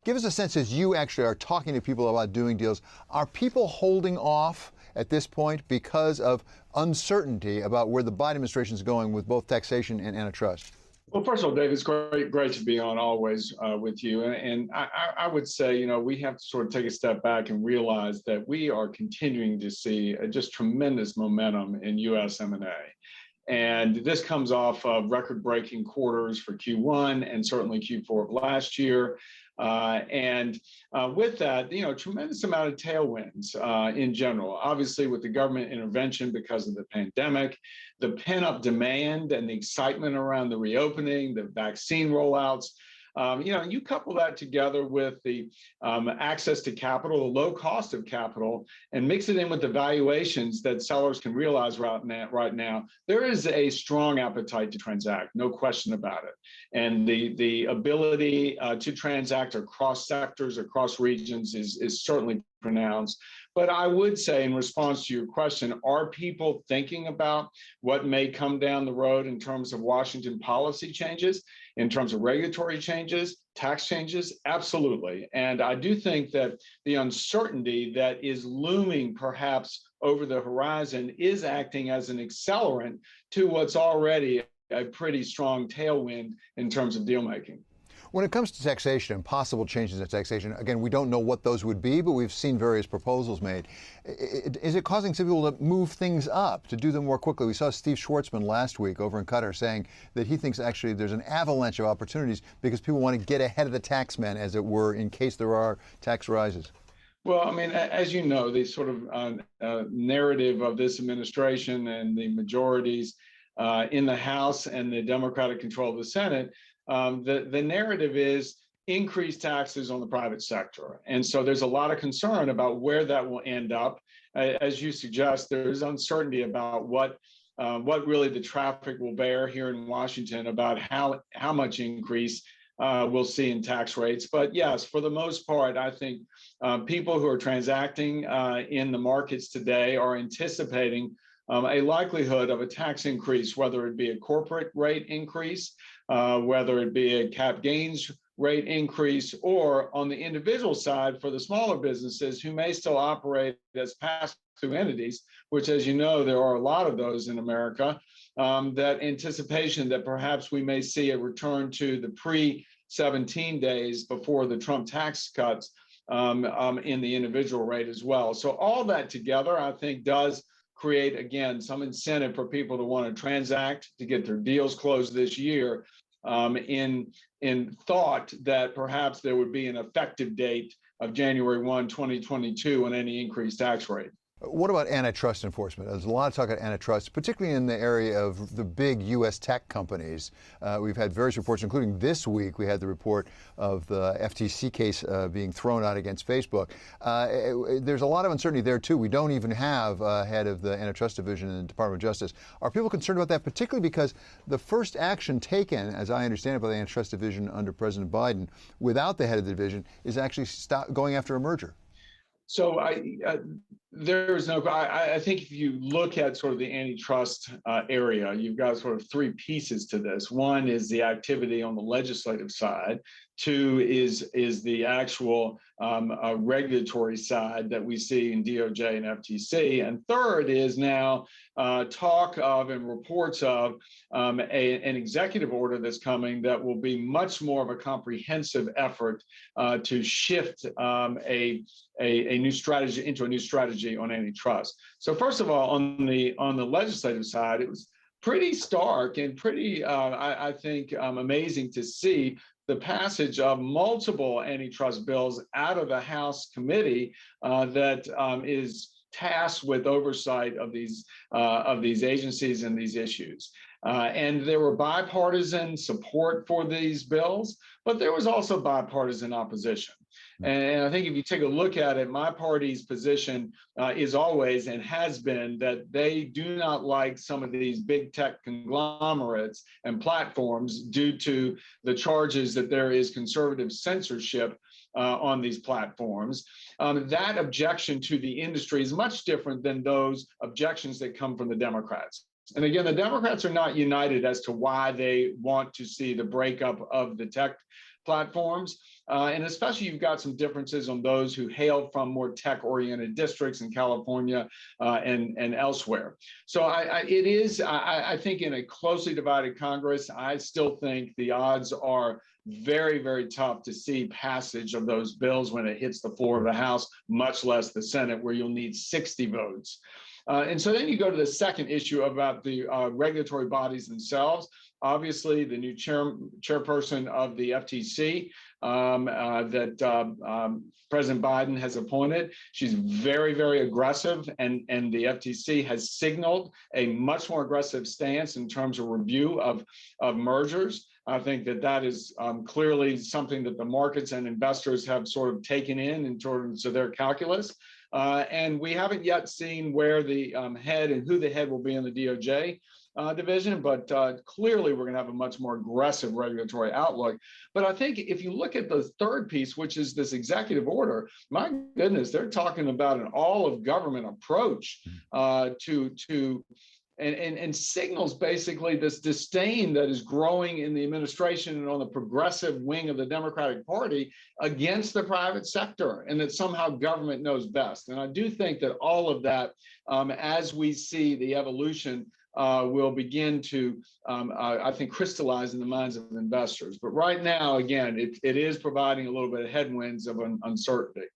Give us a sense, as you actually are talking to people about doing deals, are people holding off at this point because of uncertainty about where the Biden administration is going with both taxation and antitrust? Well, first of all, Dave, it's great to be on always with you. And I would say, we have to sort of take a step back and realize that we are continuing to see just tremendous momentum in U.S. M&A. And this comes off of record-breaking quarters for Q1 and certainly Q4 of last year. With that, tremendous amount of tailwinds in general. Obviously, with the government intervention because of the pandemic, the pent-up demand and the excitement around the reopening, the vaccine rollouts. You couple that together with the access to capital, the low cost of capital, and mix it in with the valuations that sellers can realize right now. There is a strong appetite to transact, no question about it. And the ability to transact across sectors, across regions is certainly pronounced. But I would say, in response to your question, are people thinking about what may come down the road in terms of Washington policy changes, in terms of regulatory changes, tax changes? Absolutely. And I do think that the uncertainty that is looming perhaps over the horizon is acting as an accelerant to what's already a pretty strong tailwind in terms of deal making. When it comes to taxation and possible changes in taxation, again, we don't know what those would be, but we've seen various proposals made. Is it causing some people to move things up, to do them more quickly? We saw Steve Schwartzman last week over in Qatar saying that he thinks actually there's an avalanche of opportunities because people want to get ahead of the tax man, as it were, in case there are tax rises. Well, I mean, as you know, the sort of narrative of this administration and the majorities in the House and the Democratic control of the Senate, the narrative is increased taxes on the private sector. And so there's a lot of concern about where that will end up. As you suggest, there's uncertainty about what really the traffic will bear here in Washington about how much increase we'll see in tax rates. But yes, for the most part, I think people who are transacting in the markets today are anticipating a likelihood of a tax increase, whether it be a corporate rate increase, whether it be a cap gains rate increase, or on the individual side for the smaller businesses who may still operate as pass-through entities, which, as you know, there are a lot of those in America, that anticipation that perhaps we may see a return to the pre-17 days before the Trump tax cuts in the individual rate as well. So all that together, I think, does create, again, some incentive for people to want to transact, to get their deals closed this year, in thought that perhaps there would be an effective date of January 1, 2022 on any increased tax rate. What about antitrust enforcement? There's a lot of talk about antitrust, particularly in the area of the big U.S. tech companies. We've had various reports, including this week, we had the report of the FTC case being thrown out against Facebook. There's a lot of uncertainty there, too. We don't even have a head of the antitrust division in the Department of Justice. Are people concerned about that, particularly because the first action taken, as I understand it, by the antitrust division under President Biden, without the head of the division, is actually going after a merger? So I think if you look at sort of the antitrust area, you've got sort of three pieces to this. One is the activity on the legislative side. Two is the actual regulatory side that we see in DOJ and FTC. And third is now talk of and reports of an executive order that's coming that will be much more of a comprehensive effort to shift a new strategy into a new strategy on antitrust. So first of all, on the legislative side, it was pretty stark and pretty, I think, amazing to see the passage of multiple antitrust bills out of the House committee that is tasked with oversight of these agencies and these issues. And there were bipartisan support for these bills, but there was also bipartisan opposition. And I think if you take a look at it, my party's position is always and has been that they do not like some of these big tech conglomerates and platforms due to the charges that there is conservative censorship on these platforms. That objection to the industry is much different than those objections that come from the Democrats. And again, the Democrats are not united as to why they want to see the breakup of the tech platforms. And especially you've got some differences on those who hail from more tech-oriented districts in California and elsewhere. So I think in a closely divided Congress, I still think the odds are very, very tough to see passage of those bills when it hits the floor of the House, much less the Senate, where you'll need 60 votes. And so then you go to the second issue about the regulatory bodies themselves. Obviously, the new chairperson of the FTC that President Biden has appointed, she's very, very aggressive, and the FTC has signaled a much more aggressive stance in terms of review of mergers. I think that is clearly something that the markets and investors have sort of taken in terms of their calculus. And we haven't yet seen where the head and who the head will be in the DOJ division, but clearly we're going to have a much more aggressive regulatory outlook. But I think if you look at the third piece, which is this executive order, my goodness, they're talking about an all-of-government approach and signals basically this disdain that is growing in the administration and on the progressive wing of the Democratic Party against the private sector, and that somehow government knows best. And I do think that all of that, as we see the evolution, will begin to, I think, crystallize in the minds of investors. But right now, again, it is providing a little bit of headwinds of uncertainty.